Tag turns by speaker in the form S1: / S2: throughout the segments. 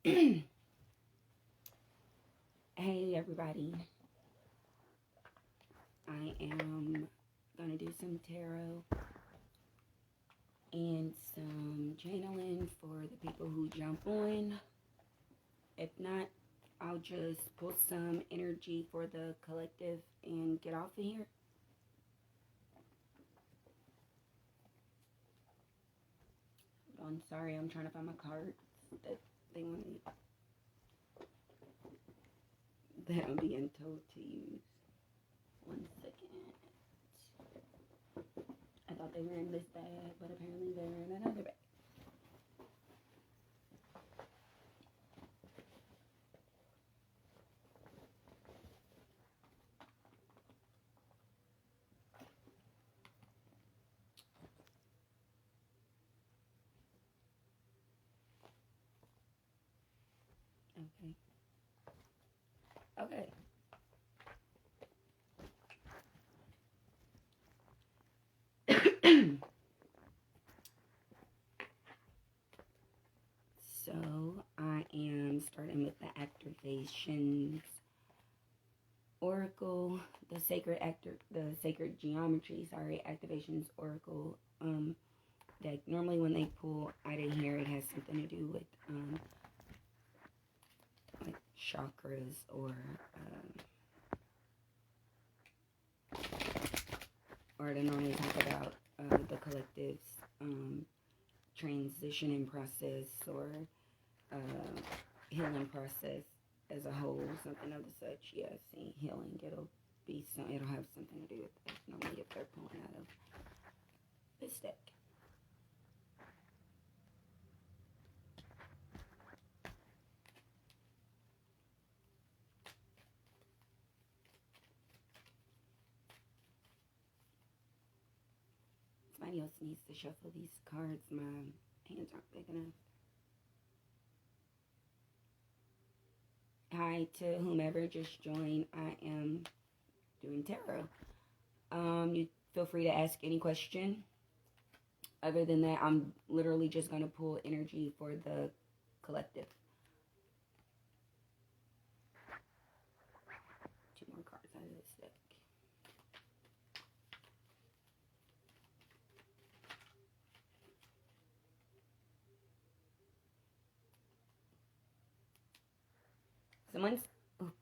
S1: Hey everybody, I am gonna do some tarot and some channeling for the people who jump on. If not, I'll just pull some energy for the collective and get off of here. I'm sorry, I'm trying to find my cards that they want me that I'm being told to use. 1 second. I thought they were in this bag, but apparently they're in another bag. Okay. Okay. So I am starting with the activations oracle, the sacred geometry. Sorry, activations oracle. That normally when they pull out of here, it has something to do with like chakras or to normally talk about the collective's transitioning process or healing process as a whole, something of the such. Yeah, see, healing, it'll have something to do with that normally if they're pulling out of this deck. Somebody else needs to shuffle these cards. My hands aren't big enough. Hi to whomever just joined. I am doing tarot. You feel free to ask any question. Other than that, I'm literally just going to pull energy for the collective. 2 more cards out of this deck.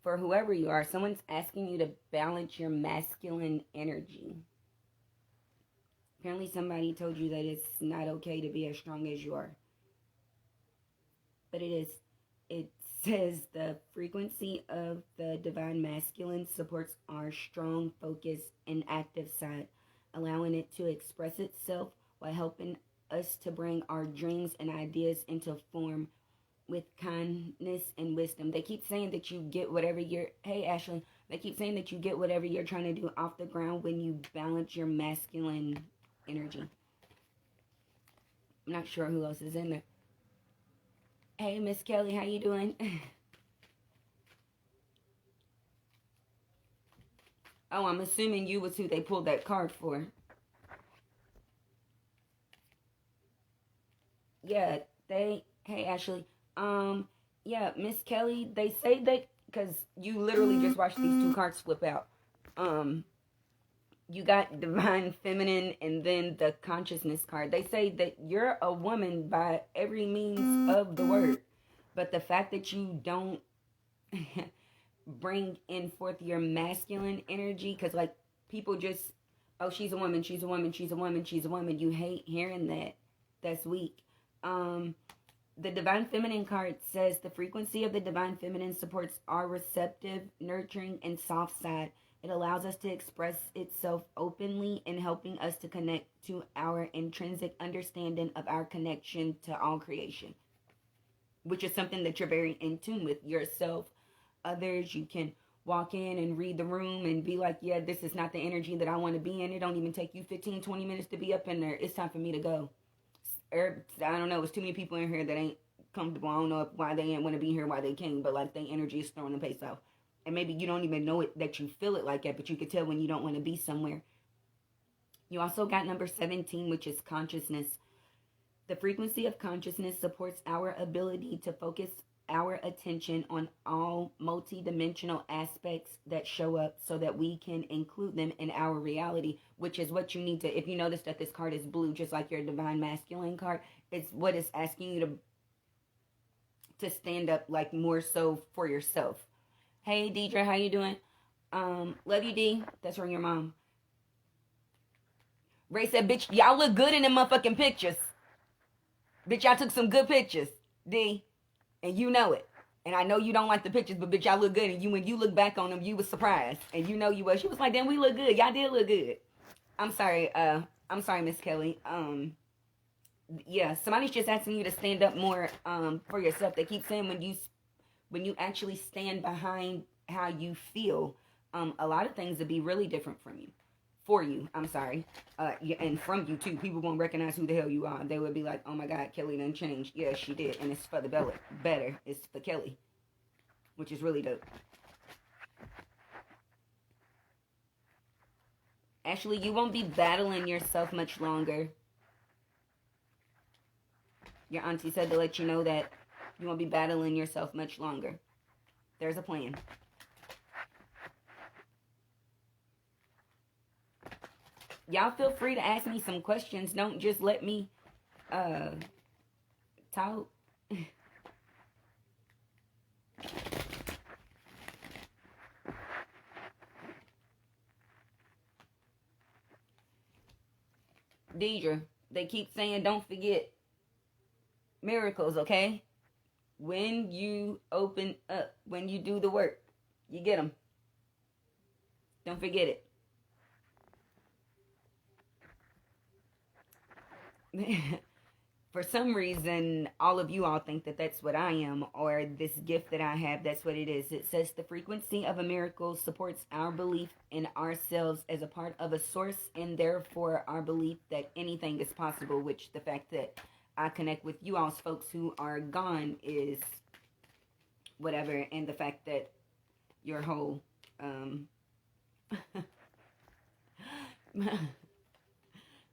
S1: For whoever you are, someone's asking you to balance your masculine energy. Apparently somebody told you that it's not okay to be as strong as you are. But it is. It says the frequency of the divine masculine supports our strong, focused, and active side, allowing it to express itself while helping us to bring our dreams and ideas into form with kindness and wisdom. They keep saying that you get whatever you're... Hey, Ashley. They keep saying that you get whatever you're trying to do off the ground when you balance your masculine energy. I'm not sure who else is in there. Hey, Miss Kelly, how you doing? Oh, I'm assuming you was who they pulled that card for. Yeah, hey, Ashley. Yeah, Miss Kelly, they say that because you literally just watched these 2 cards flip out. You got divine feminine and then the consciousness card. They say that you're a woman by every means of the word, but the fact that you don't bring in forth your masculine energy, because like people just, oh, she's a woman, she's a woman, she's a woman, she's a woman. You hate hearing that. That's weak. The divine feminine card says the frequency of the divine feminine supports our receptive, nurturing, and soft side. It allows us to express itself openly and helping us to connect to our intrinsic understanding of our connection to all creation, which is something that you're very in tune with yourself, others. You can walk in and read the room and be like, yeah, this is not the energy that I want to be in. It don't even take you 15-20 minutes to be up in there. It's time for me to go. I don't know, it's too many people in here that ain't comfortable. I don't know why they ain't want to be here, why they can't, but like their energy is throwing the pace off. And maybe you don't even know it, that you feel it like that, but you could tell when you don't want to be somewhere. You also got number 17, which is consciousness. The frequency of consciousness supports our ability to focus our attention on all multidimensional aspects that show up so that we can include them in our reality, which is what you need to. If you notice that this card is blue, just like your divine masculine card, it's what it's asking you to stand up, like, more so for yourself. Hey Deidre, how you doing? Love you, D. That's from your mom. Ray said, bitch, y'all look good in them motherfucking pictures. Bitch, y'all took some good pictures, D. And you know it. And I know you don't like the pictures, but bitch, y'all look good. And you, when you look back on them, you was surprised. And you know you was. She was like, damn, we look good. Y'all did look good. I'm sorry, Miss Kelly. Yeah, somebody's just asking you to stand up more for yourself. They keep saying when you actually stand behind how you feel, a lot of things would be really different from you. For you, I'm sorry, and from you too. People won't recognize who the hell you are. They would be like, "Oh my God, Kelly done changed." Yeah, she did, and it's for the better. It's for Kelly, which is really dope. Ashley, you won't be battling yourself much longer. Your auntie said to let you know that you won't be battling yourself much longer. There's a plan. Y'all feel free to ask me some questions. Don't just let me talk. Deidre, they keep saying don't forget miracles, okay? When you open up, when you do the work, you get them. Don't forget it. For some reason, all of you all think that that's what I am, or this gift that I have, that's what it is. It says the frequency of a miracle supports our belief in ourselves as a part of a source, and therefore our belief that anything is possible, which the fact that I connect with you all's folks who are gone is whatever, and the fact that your whole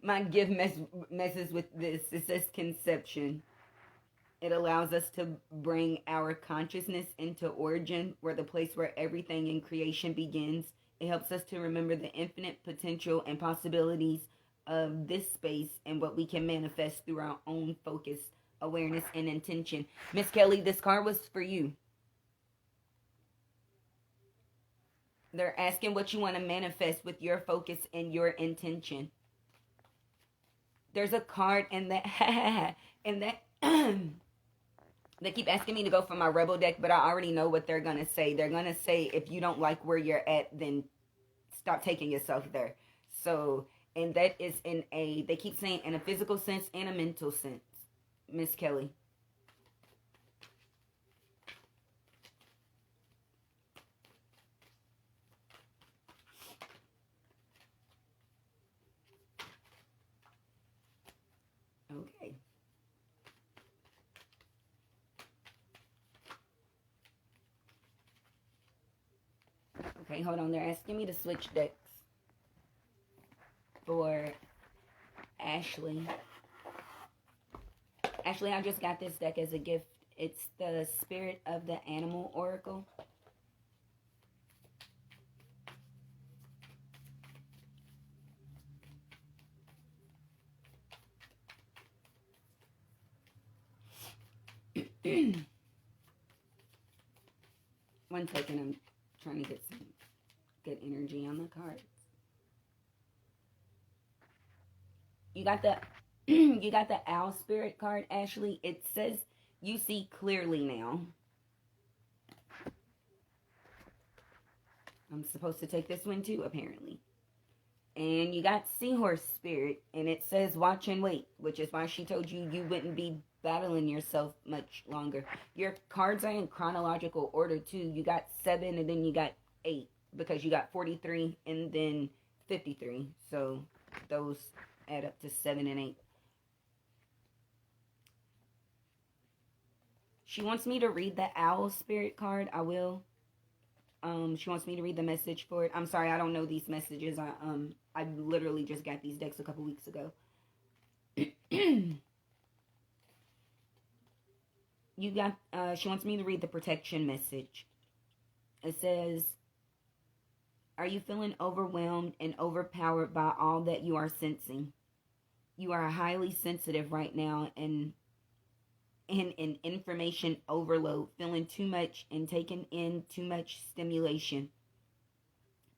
S1: my gift messes with this. It says conception. It allows us to bring our consciousness into origin, where the place where everything in creation begins. It helps us to remember the infinite potential and possibilities of this space and what we can manifest through our own focus, awareness, and intention. Miss Kelly, this card was for you. They're asking what you want to manifest with your focus and your intention. There's a card in that in that they keep asking me to go for my rebel deck, but I already know what they're gonna say. They're gonna say, if you don't like where you're at, then stop taking yourself there. So, and that is in a, they keep saying, in a physical sense and a mental sense, Miss Kelly. Okay. Okay, hold on. They're asking me to switch decks for Ashley. Ashley, I just got this deck as a gift. It's the Spirit of the Animal Oracle. One second, I'm trying to get some good energy on the cards. You got the you got the Owl Spirit card, Ashley. It says you see clearly now. I'm supposed to take this one too, apparently. And you got Seahorse Spirit, and it says watch and wait, which is why she told you you wouldn't be battling yourself much longer. Your cards are in chronological order too. You got 7 and then you got 8, because you got 43 and then 53. So those add up to 7 and 8. She wants me to read the Owl Spirit card. I will. She wants me to read the message for it. I'm sorry, I don't know these messages. I literally just got these decks a couple weeks ago. You got, she wants me to read the protection message. It says, are you feeling overwhelmed and overpowered by all that you are sensing? You are highly sensitive right now and in information overload, feeling too much and taking in too much stimulation.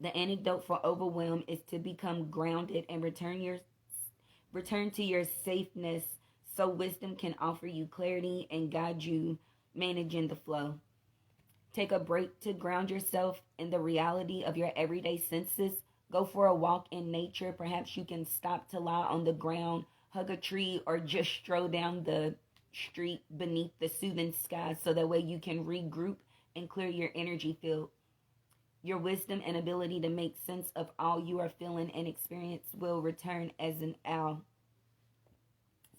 S1: The antidote for overwhelm is to become grounded and return to your safeness so wisdom can offer you clarity and guide you managing the flow. Take a break to ground yourself in the reality of your everyday senses. Go for a walk in nature. Perhaps you can stop to lie on the ground, hug a tree, or just stroll down the street beneath the soothing sky so that way you can regroup and clear your energy field. Your wisdom and ability to make sense of all you are feeling and experience will return as an owl.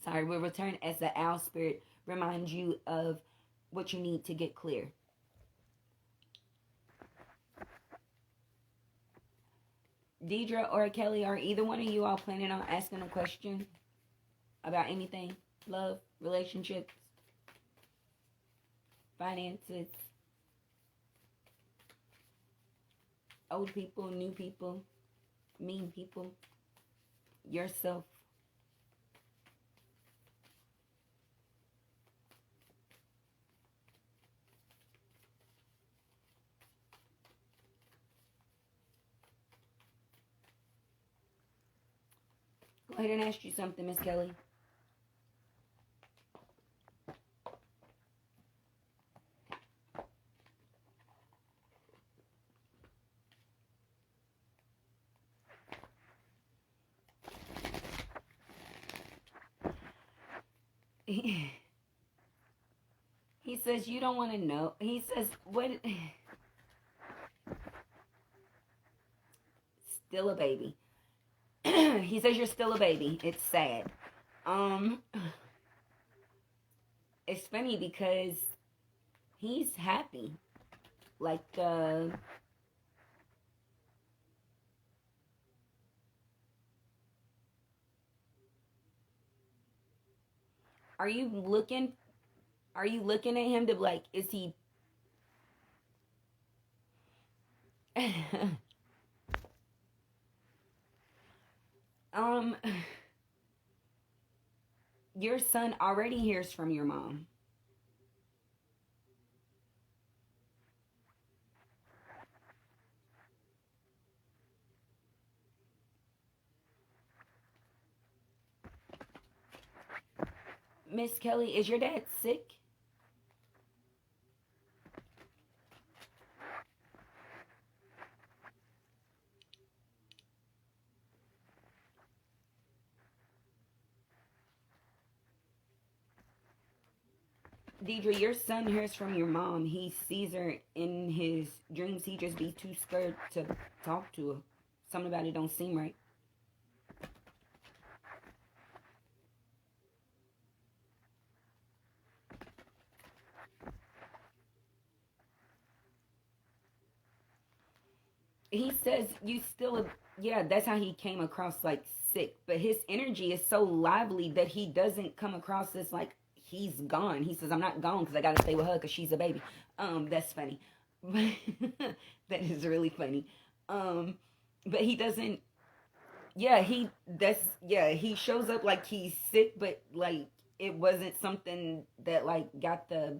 S1: Will return as the owl spirit reminds you of what you need to get clear. Deidre or Kelly, are either one of you all planning on asking a question about anything? Love, relationships, finances, old people, new people, mean people, yourself? Go ahead and ask you something, Miss Kelly. He says you don't want to know. He says, what? Still a baby. He says you're still a baby. It's sad. It's funny because he's happy. Like, are you looking at him to like, is he your son already hears from your mom. Miss Kelly, is your dad sick? Deidre, your son hears from your mom. He sees her in his dreams. He just be too scared to talk to her. Something about it don't seem right. He says you still, yeah, that's how he came across like sick. But his energy is so lively that he doesn't come across as like he's gone. He says, I'm not gone because I got to stay with her because she's a baby. That's funny. That is really funny. But he doesn't, yeah, he shows up like he's sick, but like it wasn't something that like got the,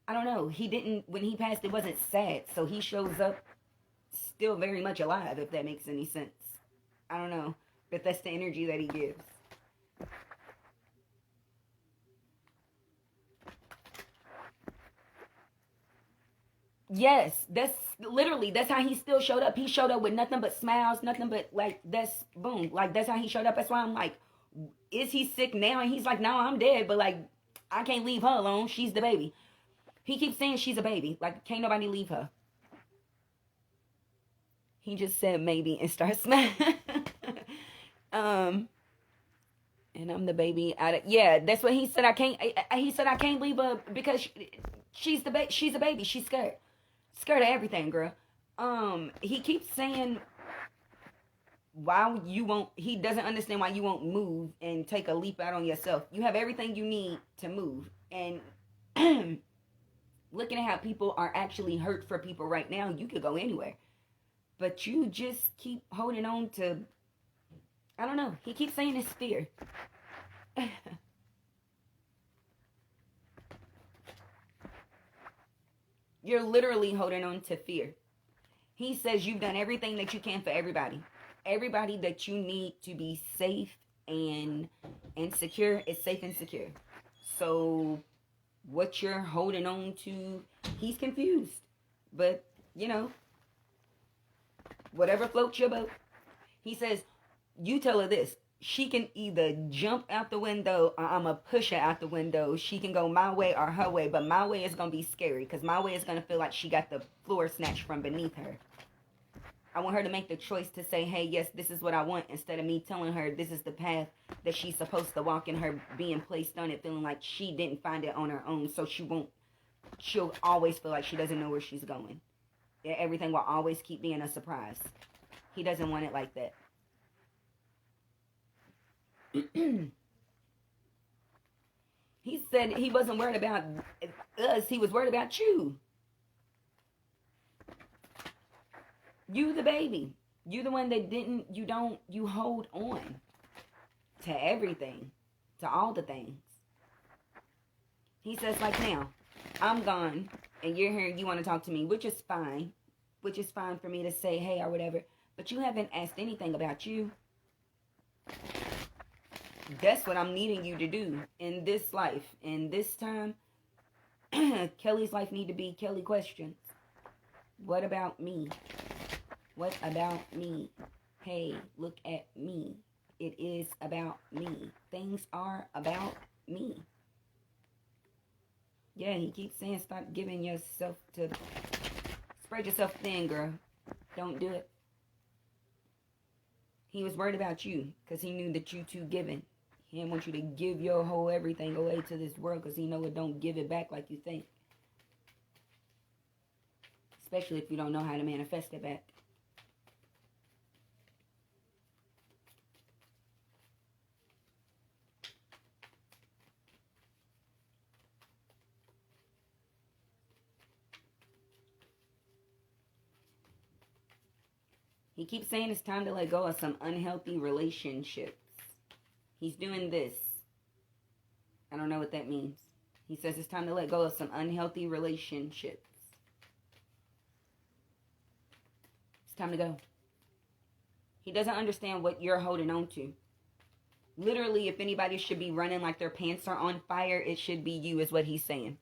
S1: I don't know. He didn't, when he passed, it wasn't sad. So he shows up still very much alive, if that makes any sense. I don't know, but that's the energy that he gives. Yes, that's how he still showed up. He showed up with nothing but smiles, nothing but like that's boom. Like that's how he showed up. That's why I'm like, is he sick now? And he's like, no, I'm dead, but like I can't leave her alone. She's the baby. He keeps saying she's a baby. Like can't nobody leave her. He just said maybe and starts smiling. um and I'm the baby. Yeah, that's what he said. He said I can't leave her because she's the she's a baby. She's scared. Scared of everything, girl. He keeps saying why you won't. He doesn't understand why you won't move and take a leap out on yourself. You have everything you need to move, and Looking at how people are actually hurt for people right now, you could go anywhere. But you just keep holding on to, I don't know. He keeps saying it's fear. You're literally holding on to fear. He says you've done everything that you can for everybody. Everybody that you need to be safe and secure is safe and secure. So what you're holding on to, he's confused. But, you know, whatever floats your boat. He says, you tell her this. She can either jump out the window or I'm going to push her out the window. She can go my way or her way, but my way is going to be scary because my way is going to feel like she got the floor snatched from beneath her. I want her to make the choice to say, hey, yes, this is what I want, instead of me telling her this is the path that she's supposed to walk, and her being placed on it, feeling like she didn't find it on her own, so she'll always feel like she doesn't know where she's going. Everything will always keep being a surprise. He doesn't want it like that. He said he wasn't worried about us, he was worried about you. You the baby. You the one that you hold on to everything, to all the things. He says, like, now, I'm gone, and you're here, you want to talk to me, which is fine for me to say, hey, or whatever, but you haven't asked anything about you. That's what I'm needing you to do in this life, in this time. Kelly's life need to be Kelly questions. What about me? What about me? Hey, look at me. It is about me. Things are about me. Yeah, he keeps saying stop giving yourself to... Spread yourself thin, girl. Don't do it. He was worried about you because he knew that you too giving. He didn't want you to give your whole everything away to this world because he know it don't give it back like you think. Especially if you don't know how to manifest it back. He keeps saying it's time to let go of some unhealthy relationships. He's doing this. I don't know what that means. He says it's time to let go of some unhealthy relationships. It's time to go. He doesn't understand what you're holding on to. Literally, if anybody should be running like their pants are on fire, it should be you, is what he's saying.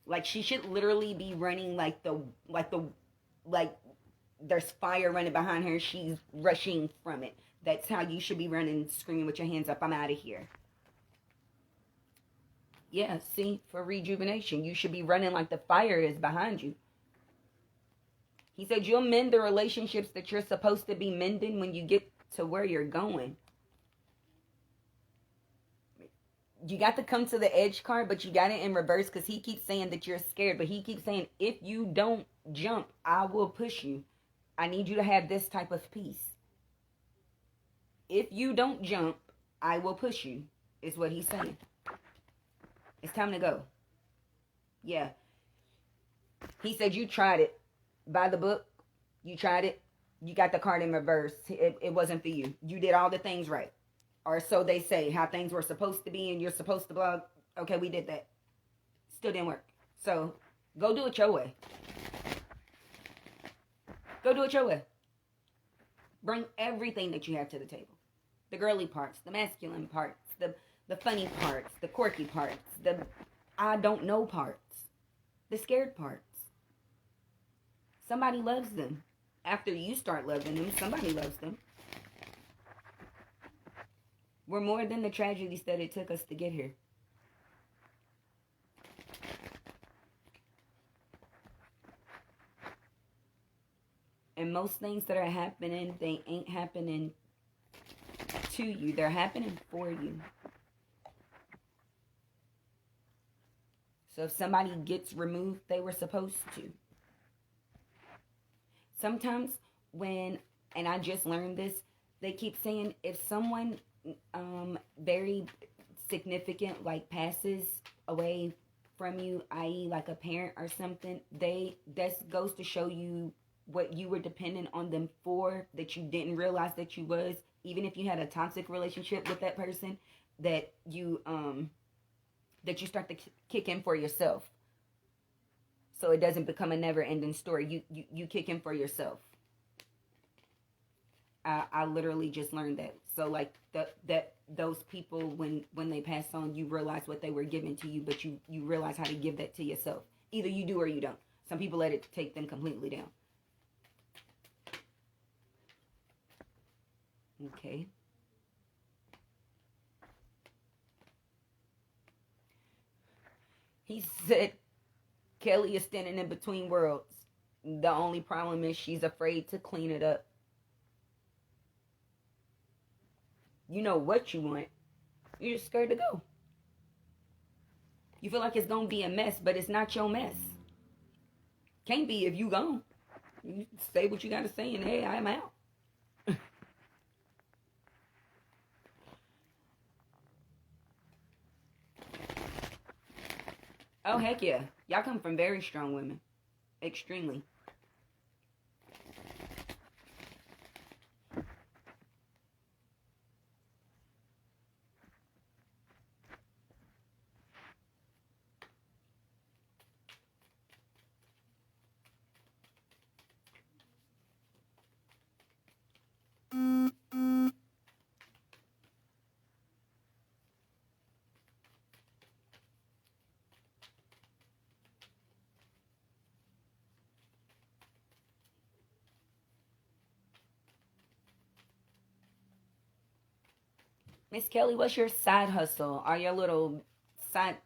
S1: Like, she should literally be running like there's fire running behind her. She's rushing from it. That's how you should be running, screaming with your hands up. I'm out of here. Yeah, see, for rejuvenation, you should be running like the fire is behind you. He said you'll mend the relationships that you're supposed to be mending when you get to where you're going. You got to come to the edge card, but you got it in reverse because he keeps saying that you're scared. But he keeps saying, if you don't jump, I will push you. I need you to have this type of peace. If you don't jump, I will push you, is what he's saying. It's time to go. Yeah. He said you tried it. By the book, you tried it. You got the card in reverse. It wasn't for you. You did all the things right. Or so they say, how things were supposed to be and you're supposed to blog. Okay, we did that. Still didn't work. So, go do it your way. Go do it your way. Bring everything that you have to the table. The girly parts, the masculine parts, the funny parts, the quirky parts, the I don't know parts, the scared parts. Somebody loves them. After you start loving them, somebody loves them. We're more than the tragedies that it took us to get here. And most things that are happening, they ain't happening to you. They're happening for you. So if somebody gets removed, they were supposed to. Sometimes when, and I just learned this, they keep saying if someone very significant like passes away from you, i.e. like a parent or something, that goes to show you what you were dependent on them for, that you didn't realize that you was, even if you had a toxic relationship with that person, that you start to kick in for yourself. So it doesn't become a never-ending story. You kick in for yourself. I literally just learned that. So like those people, when they pass on, you realize what they were giving to you, but you realize how to give that to yourself. Either you do or you don't. Some people let it take them completely down. Okay. He said Kelly is standing in between worlds. The only problem is she's afraid to clean it up. You know what you want. You're just scared to go. You feel like it's going to be a mess, but it's not your mess. Can't be if you gone. You say what you got to say and hey, I'm out. Oh, heck yeah. Y'all come from very strong women. Extremely. Miss Kelly, what's your side hustle or your little side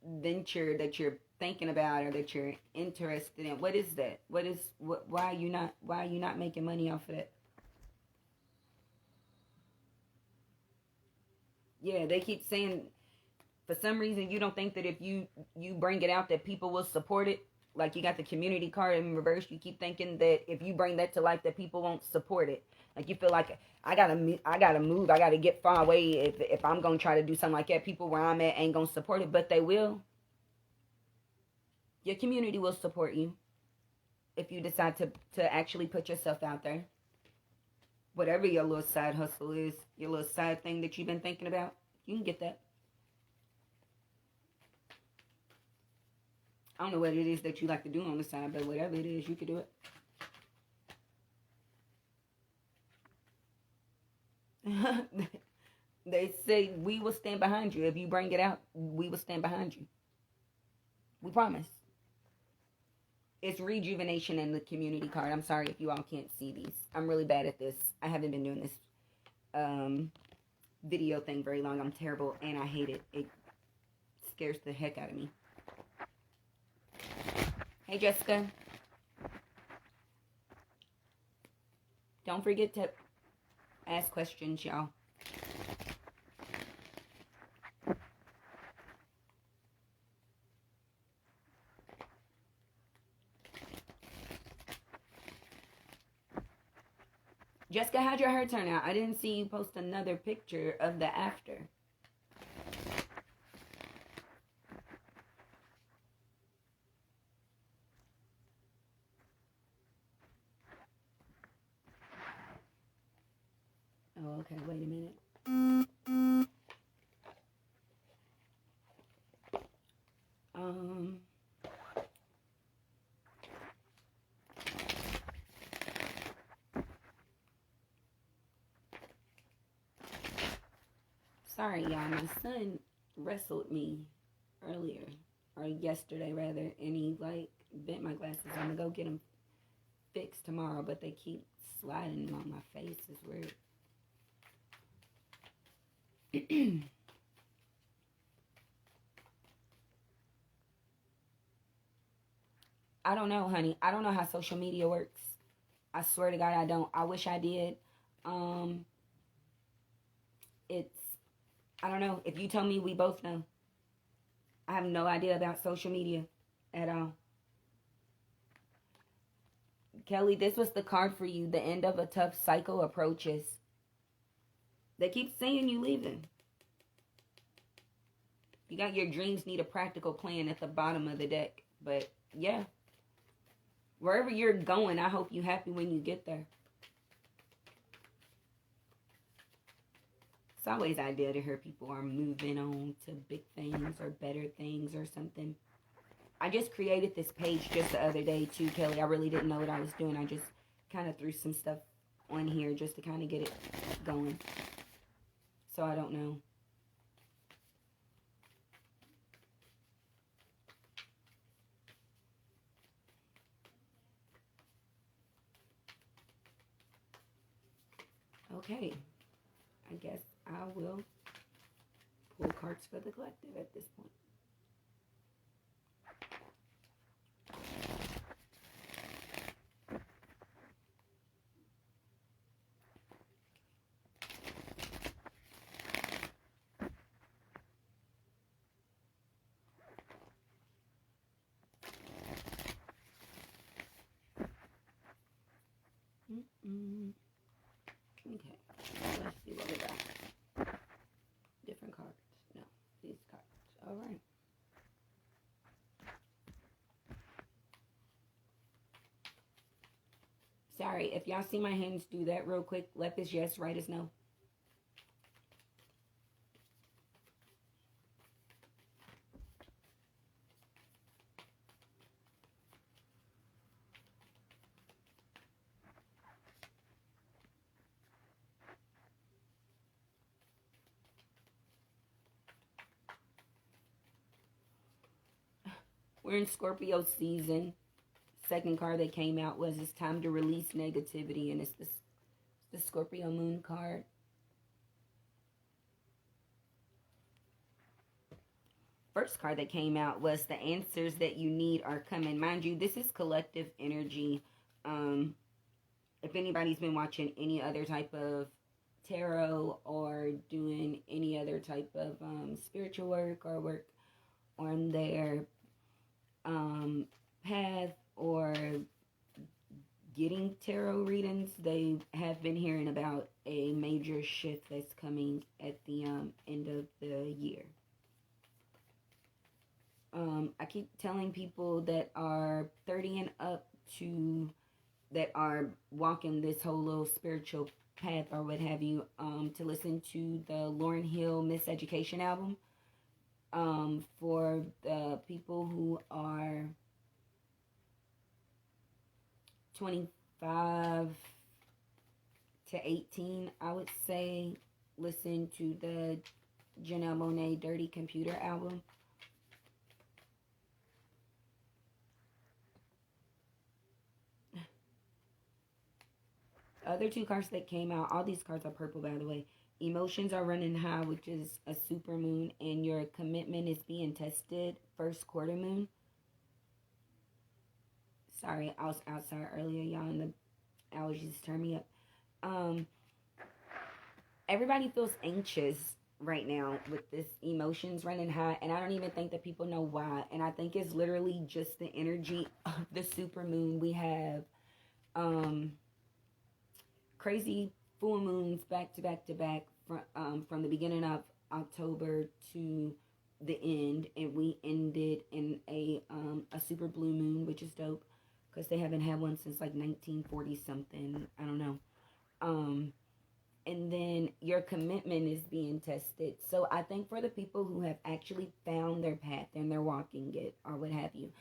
S1: venture that you're thinking about or that you're interested in? What is that? Why are you not making money off of that? Yeah, they keep saying for some reason you don't think that if you bring it out that people will support it. Like you got the community card in reverse. You keep thinking that if you bring that to life that people won't support it. Like you feel like I gotta move. I gotta get far away if I'm gonna try to do something like that. People where I'm at ain't gonna support it, but they will. Your community will support you if you decide to actually put yourself out there. Whatever your little side hustle is, your little side thing that you've been thinking about, you can get that. I don't know what it is that you like to do on the side, but whatever it is, you can do it. They say we will stand behind you. If you bring it out, we will stand behind you. We promise. It's rejuvenation in the community card. I'm sorry if you all can't see these. I'm really bad at this. I haven't been doing this video thing very long. I'm terrible and I hate it. It scares the heck out of me. Hey, Jessica. Don't forget to ask questions, y'all. Jessica, how'd your hair turn out? I didn't see you post another picture of the after. Oh, okay. Wait a minute. Sorry, y'all. My son wrestled me earlier, or yesterday rather, and he like bent my glasses. I'm gonna go get them fixed tomorrow, but they keep sliding on my face. It's weird. I don't know, honey. I don't know how social media works. I swear to God, I don't. I wish I did. It's, I don't know. If you tell me, we both know. I have no idea about social media at all. Kelly, this was the card for you. The end of a tough cycle approaches. They keep saying you leaving. You got your dreams need a practical plan at the bottom of the deck. But yeah, wherever you're going, I hope you're happy when you get there. It's always ideal to hear people are moving on to big things or better things or something. I just created this page just the other day too, Kelly. I really didn't know what I was doing. I just kind of threw some stuff on here just to kind of get it going. So I don't know. Okay. I guess I will pull cards for the collective at this point. Okay, let's see what we got. Different cards. No, these cards. All right. Sorry, if y'all see my hands do that real quick, left is yes, right is no. We're in Scorpio season. Second card that came out was it's time to release negativity, and it's the Scorpio moon card. First card that came out was the answers that you need are coming. Mind you, this is collective energy. If anybody's been watching any other type of tarot or doing any other type of spiritual work or work on their path or getting tarot readings, they have been hearing about a major shift that's coming at the end of the year. I keep telling people that are 30 and up that are walking this whole little spiritual path or what have you, to listen to the Lauryn Hill Miseducation album. For the people who are 25 to 18, I would say listen to the Janelle Monáe Dirty Computer album. Other two cards that came out, all these cards are purple, by the way. Emotions are running high, which is a super moon, and your commitment is being tested. First quarter moon. Sorry, I was outside earlier, y'all, and the allergies turned me up. Everybody feels anxious right now with this emotions running high, and I don't even think that people know why. And I think it's literally just the energy of the super moon. We have crazy full moons back to back to back from the beginning of October to the end, and we ended in a super blue moon, which is dope because they haven't had one since like 1940 something. I don't know. And then your commitment is being tested. So I think for the people who have actually found their path and they're walking it or what have you,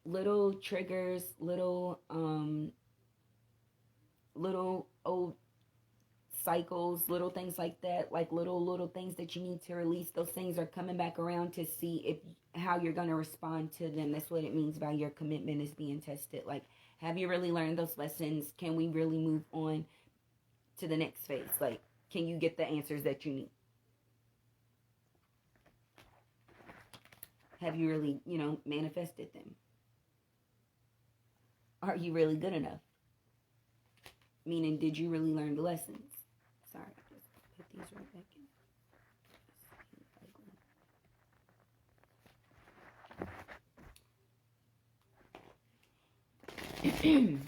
S1: little triggers, little old cycles, little things like that, like little things that you need to release. Those things are coming back around to see how you're going to respond to them. That's what it means by your commitment is being tested. Like, have you really learned those lessons? Can we really move on to the next phase? Like, can you get the answers that you need? Have you really, manifested them? Are you really good enough? Meaning, did you really learn the lessons? Sorry, just put these right back in.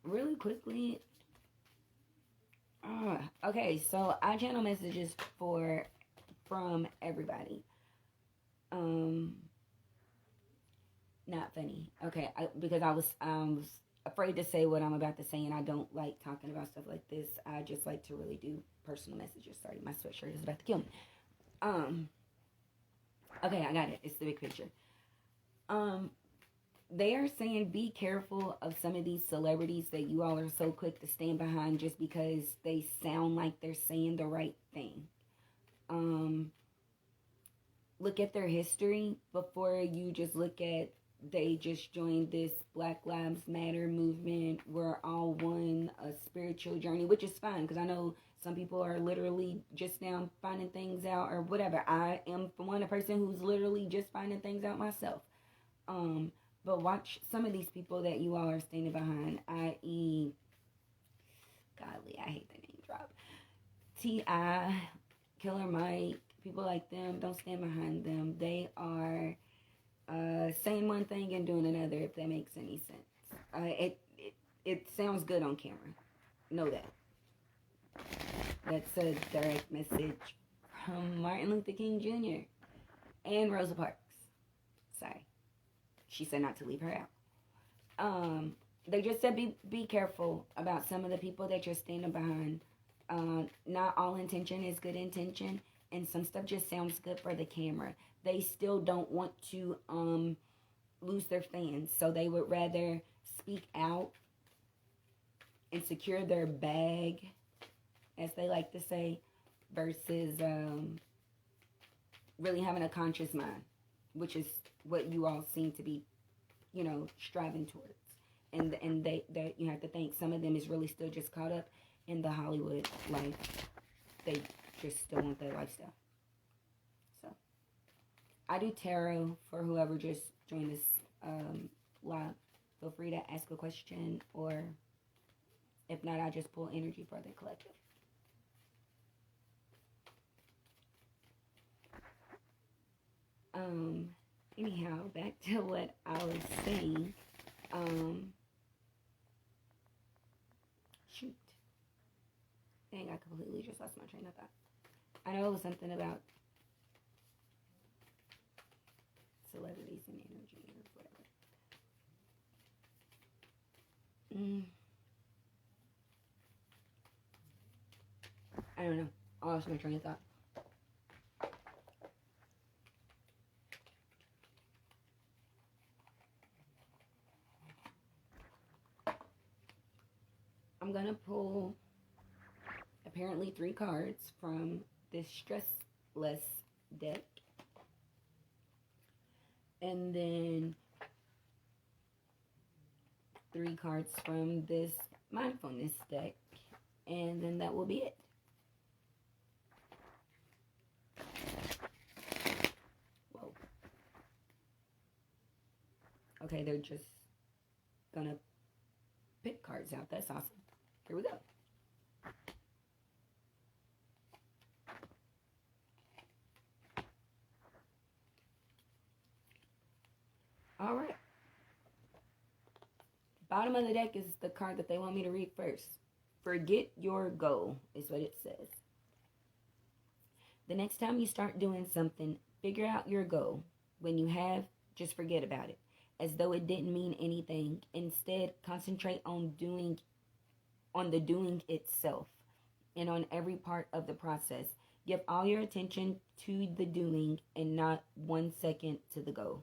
S1: Really quickly. Okay, so I channel messages from everybody. Not funny. Okay, because I was afraid to say what I'm about to say, and I don't like talking about stuff like this. I just like to really do personal messages. Sorry, my sweatshirt is about to kill me. Um, okay, I got it. It's the big picture. Um, they are saying be careful of some of these celebrities that you all are so quick to stand behind just because they sound like they're saying the right thing. Um, Look at their history before you just look at they just joined this Black Lives Matter movement. We're all one, a spiritual journey, which is fine because I know some people are literally just now finding things out or whatever. I am, for one, a person who's literally just finding things out myself. Um, but watch some of these people that you all are standing behind, i.e., godly, I hate the name drop. T.I., Killer Mike, people like them, don't stand behind them. They are saying one thing and doing another, if that makes any sense. It sounds good on camera. Know that. That's a direct message from Martin Luther King Jr. and Rosa Parks. Sorry. She said not to leave her out. They just said be careful about some of the people that you're standing behind. Not all intention is good intention, and some stuff just sounds good for the camera. They still don't want to lose their fans, so they would rather speak out and secure their bag, as they like to say, versus really having a conscious mind, which is what you all seem to be, striving towards. And they you have to think some of them is really still just caught up in the Hollywood life. They just still want that lifestyle. So I do tarot for whoever just joined this live. Feel free to ask a question, or if not, I just pull energy for the collective. Anyhow, back to what I was saying. Shoot. Dang, I completely just lost my train of thought. I know it was something about celebrities and energy or whatever. I don't know. I lost my train of thought. I'm gonna pull apparently 3 cards from this stressless deck, and then 3 cards from this mindfulness deck, and then that will be it. Whoa. Okay, they're just gonna pick cards out. That's awesome. Here we go. All right. Bottom of the deck is the card that they want me to read first. Forget your goal is what it says. The next time you start doing something, figure out your goal. When you have, just forget about it, as though it didn't mean anything. Instead, concentrate on the doing itself and on every part of the process. Give all your attention to the doing and not 1 second to the goal.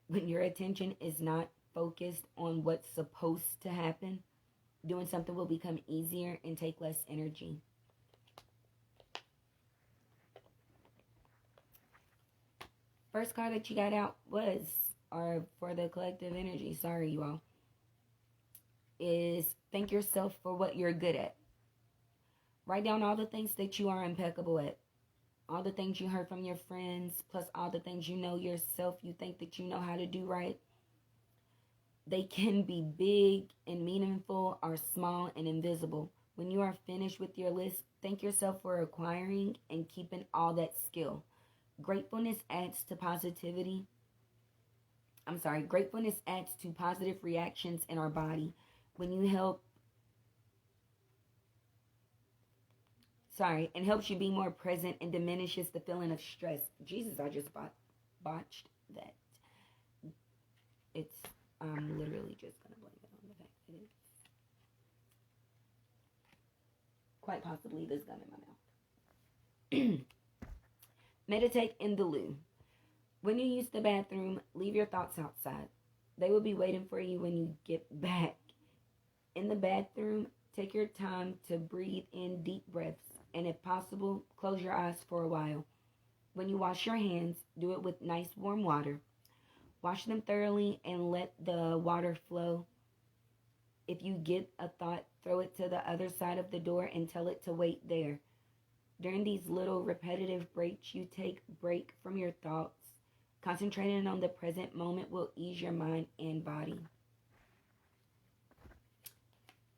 S1: When your attention is not focused on what's supposed to happen, doing something will become easier and take less energy. First card that you got out was, or for the collective energy, sorry you all, is thank yourself for what you're good at. Write down all the things that you are impeccable at. All the things you heard from your friends, plus all the things you know yourself you think that you know how to do right. They can be big and meaningful or small and invisible. When you are finished with your list, thank yourself for acquiring and keeping all that skill. Gratefulness adds to gratefulness adds to positive reactions in our body. When you help, and helps you be more present and diminishes the feeling of stress. Jesus, I just botched that. I'm literally just going to blame it on the fact that it's quite possibly this gum in my mouth. Meditate in the loo. When you use the bathroom, leave your thoughts outside. They will be waiting for you when you get back. In the bathroom, take your time to breathe in deep breaths, and if possible, close your eyes for a while. When you wash your hands, do it with nice warm water. Wash them thoroughly and let the water flow. If you get a thought, throw it to the other side of the door and tell it to wait there. During these little repetitive breaks, you take a break from your thoughts. Concentrating on the present moment will ease your mind and body.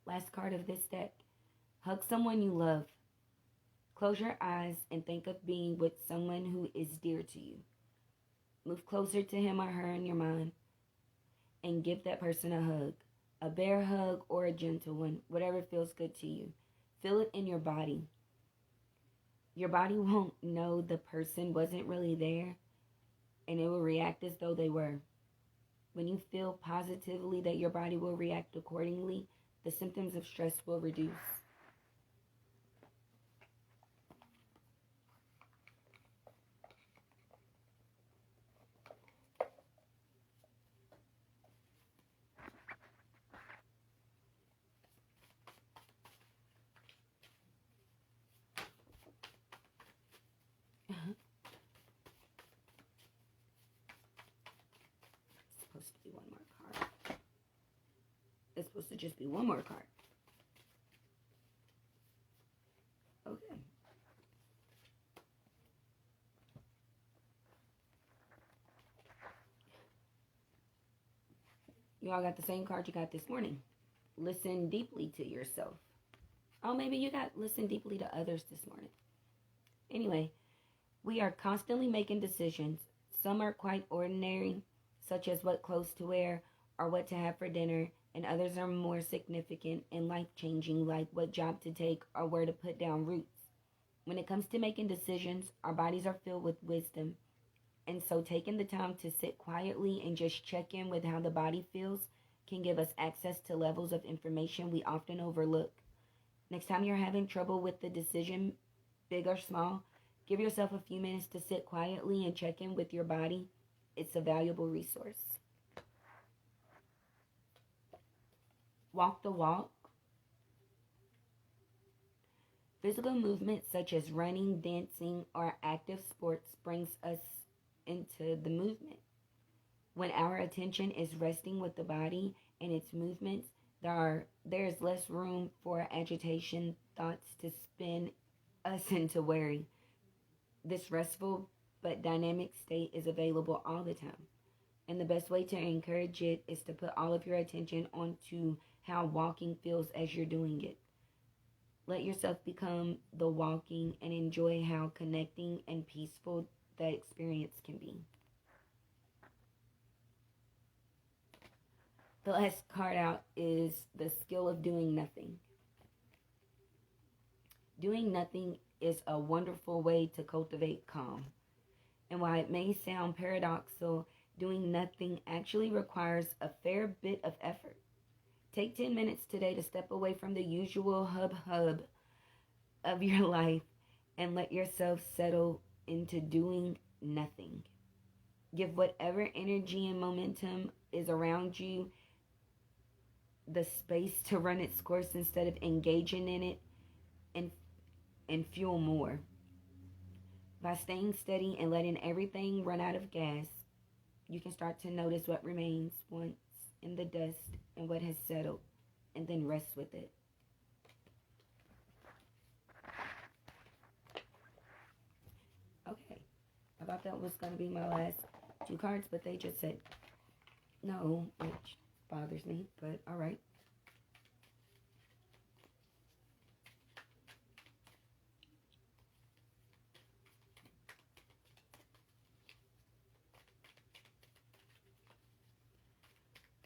S1: Last card of this deck. Hug someone you love. Close your eyes and think of being with someone who is dear to you. Move closer to him or her in your mind and give that person a hug. A bear hug or a gentle one, whatever feels good to you. Feel it in your body. Your body won't know the person wasn't really there, and it will react as though they were. When you feel positively that your body will react accordingly, the symptoms of stress will reduce. Supposed to be one more card. It's supposed to just be one more card. Okay. You all got the same card you got this morning. Listen deeply to yourself. Oh, maybe you got listen deeply to others this morning. Anyway, we are constantly making decisions. Some are quite ordinary, such as what clothes to wear or what to have for dinner, and others are more significant and life-changing, like what job to take or where to put down roots. When it comes to making decisions, our bodies are filled with wisdom, and so taking the time to sit quietly and just check in with how the body feels can give us access to levels of information we often overlook. Next time you're having trouble with the decision, big or small, give yourself a few minutes to sit quietly and check in with your body. It's a valuable resource. Walk the walk. Physical movement such as running, dancing, or active sports brings us into the movement. When our attention is resting with the body and its movements, there is less room for agitation, thoughts to spin us into worry. This restful but dynamic state is available all the time. And the best way to encourage it is to put all of your attention onto how walking feels as you're doing it. Let yourself become the walking and enjoy how connecting and peaceful that experience can be. The last card out is the skill of doing nothing. Doing nothing is a wonderful way to cultivate calm. And while it may sound paradoxical, doing nothing actually requires a fair bit of effort. Take 10 minutes today to step away from the usual hub of your life and let yourself settle into doing nothing. Give whatever energy and momentum is around you the space to run its course instead of engaging in it and fuel more. By staying steady and letting everything run out of gas, you can start to notice what remains once in the dust and what has settled, and then rest with it. Okay, I thought that was going to be my last two cards, but they just said no, which bothers me, but all right.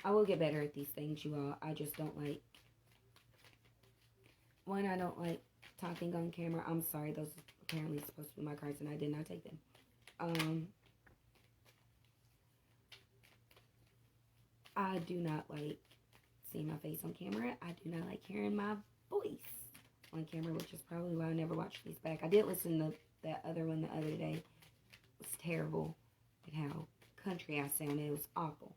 S1: I will get better at these things, you all. I just don't like, one, I don't like talking on camera. I'm sorry, those apparently supposed to be my cards and I did not take them. I do not like seeing my face on camera. I do not like hearing my voice on camera, which is probably why I never watched these back. I did listen to that other one the other day. It was terrible at how country I sounded. It was awful.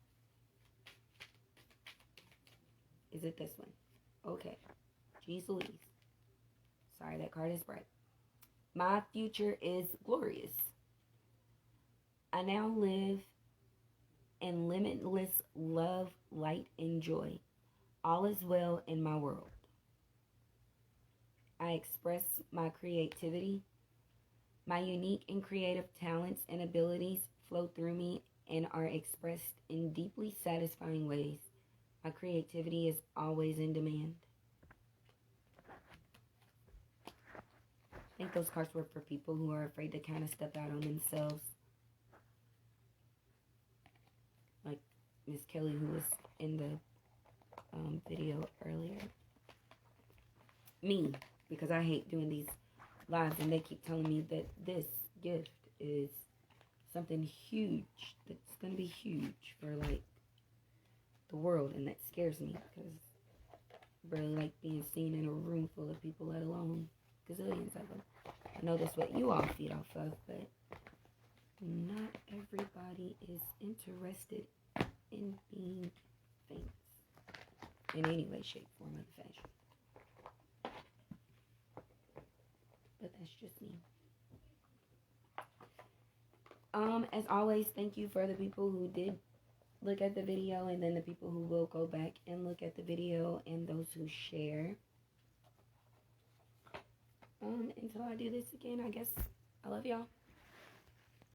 S1: Is it this one? Okay. Jeez Louise. Sorry, that card is bright. My future is glorious. I now live in limitless love, light, and joy. All is well in my world. I express my creativity. My unique and creative talents and abilities flow through me and are expressed in deeply satisfying ways. My creativity is always in demand. I think those cards were for people who are afraid to kind of step out on themselves. Like Miss Kelly, who was in the video earlier. Me, because I hate doing these lives and they keep telling me that this gift is something huge, that's going to be huge for like the world, and that scares me because I really like being seen in a room full of people, let alone gazillions of them. I know that's what you all feed off of, but not everybody is interested in being famous in any way, shape, form, or fashion. But that's just me. As always, thank you for the people who did look at the video, and then the people who will go back and look at the video, and those who share. Until I do this again, I guess I love y'all.